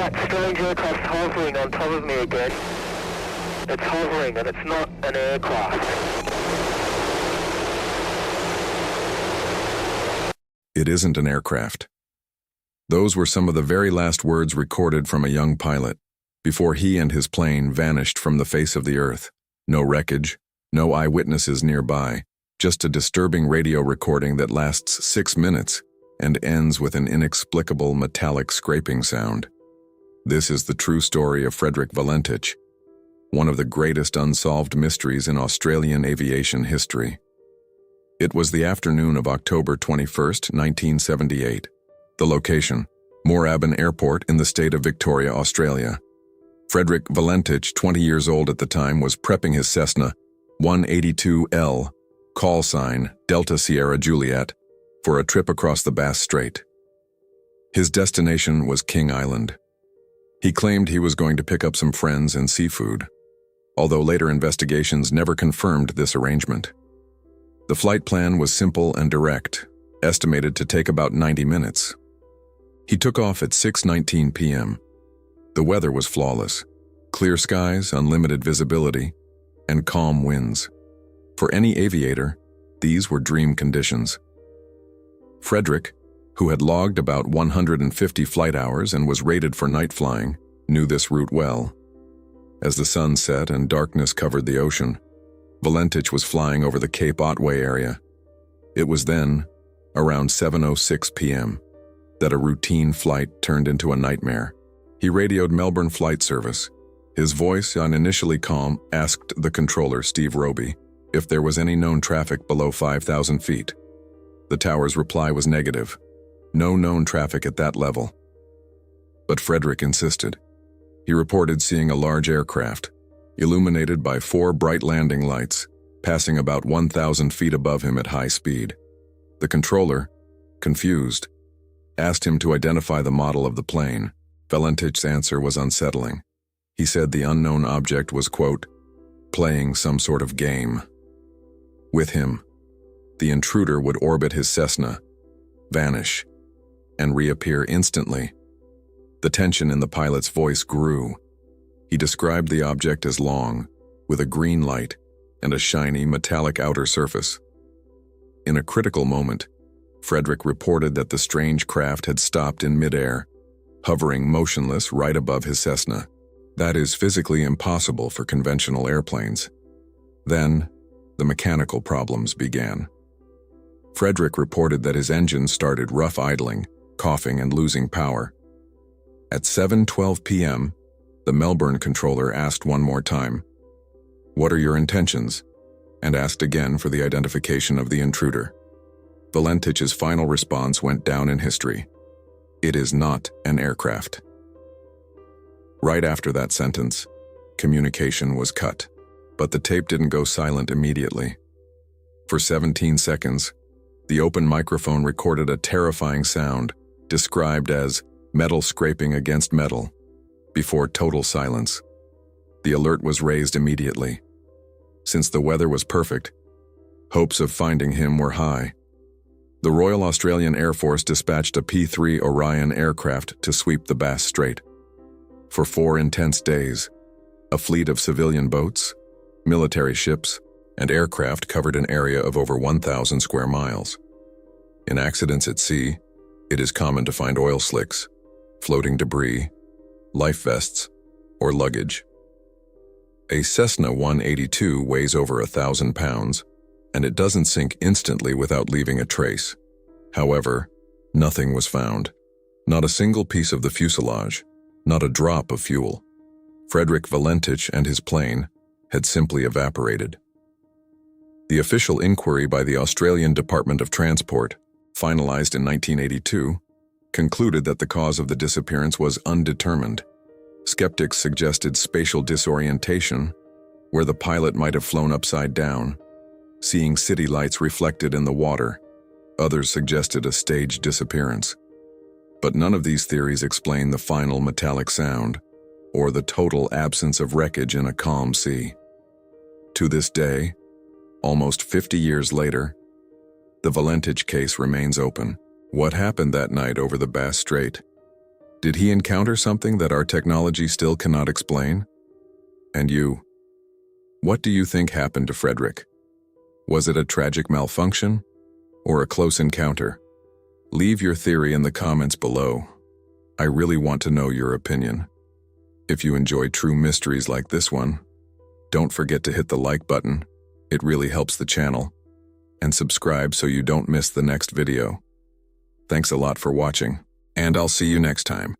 That strange aircraft's hovering on top of me again. It's hovering and it's not an aircraft. It isn't an aircraft. Those were some of the very last words recorded from a young pilot, before he and his plane vanished from the face of the earth. No wreckage, no eyewitnesses nearby, just a disturbing radio recording that lasts 6 minutes and ends with an inexplicable metallic scraping sound. This is the true story of Frederick Valentich, one of the greatest unsolved mysteries in Australian aviation history. It was the afternoon of October 21st, 1978. The location, Moorabbin Airport in the state of Victoria, Australia. Frederick Valentich, 20 years old at the time, was prepping his Cessna 182L, call sign Delta Sierra Juliet, for a trip across the Bass Strait. His destination was King Island. He claimed he was going to pick up some friends and seafood, although later investigations never confirmed this arrangement. The flight plan was simple and direct, estimated to take about 90 minutes. He took off at 6:19 p.m. The weather was flawless. Clear skies, unlimited visibility, and calm winds. For any aviator, these were dream conditions. Frederick, who had logged about 150 flight hours and was rated for night flying, knew this route well. As the sun set and darkness covered the ocean, Valentich was flying over the Cape Otway area. It was then, around 7:06 p.m., that a routine flight turned into a nightmare. He radioed Melbourne Flight Service. His voice, initially calm, asked the controller, Steve Roby, if there was any known traffic below 5,000 feet. The tower's reply was negative. No known traffic at that level. But Frederick insisted. He reported seeing a large aircraft, illuminated by 4 bright landing lights, passing about 1,000 feet above him at high speed. The controller, confused, asked him to identify the model of the plane. Valentich's answer was unsettling. He said the unknown object was, quote, playing some sort of game. With him, the intruder would orbit his Cessna, vanish, and reappear instantly. The tension in the pilot's voice grew. He described the object as long, with a green light and a shiny metallic outer surface. In a critical moment, Frederick reported that the strange craft had stopped in midair, hovering motionless right above his Cessna. That is physically impossible for conventional airplanes. Then, the mechanical problems began. Frederick reported that his engine started rough idling, coughing and losing power. At 7:12 p.m., the Melbourne controller asked one more time, "What are your intentions?" and asked again for the identification of the intruder. Valentich's final response went down in history. It is not an aircraft. Right after that sentence, communication was cut, but the tape didn't go silent immediately. For 17 seconds, the open microphone recorded a terrifying sound, described as metal scraping against metal, before total silence. The alert was raised immediately. Since the weather was perfect, hopes of finding him were high. The Royal Australian Air Force dispatched a P-3 Orion aircraft to sweep the Bass Strait. For 4 intense days, a fleet of civilian boats, military ships, and aircraft covered an area of over 1,000 square miles. In accidents at sea, it is common to find oil slicks, floating debris, life vests, or luggage. A Cessna 182 weighs over 1,000 pounds, and it doesn't sink instantly without leaving a trace. However, nothing was found. Not a single piece of the fuselage, not a drop of fuel. Frederick Valentich and his plane had simply evaporated. The official inquiry by the Australian Department of Transport, finalized in 1982, concluded that the cause of the disappearance was undetermined. Skeptics suggested spatial disorientation, where the pilot might have flown upside down, seeing city lights reflected in the water. Others suggested a staged disappearance. But none of these theories explain the final metallic sound, or the total absence of wreckage in a calm sea. To this day, almost 50 years later, the Valentich case remains open. What happened that night over the Bass Strait? Did he encounter something that our technology still cannot explain? And you? What do you think happened to Frederick? Was it a tragic malfunction or a close encounter? Leave your theory in the comments below. I really want to know your opinion. If you enjoy true mysteries like this one, don't forget to hit the like button. It really helps the channel. And subscribe so you don't miss the next video. Thanks a lot for watching, and I'll see you next time.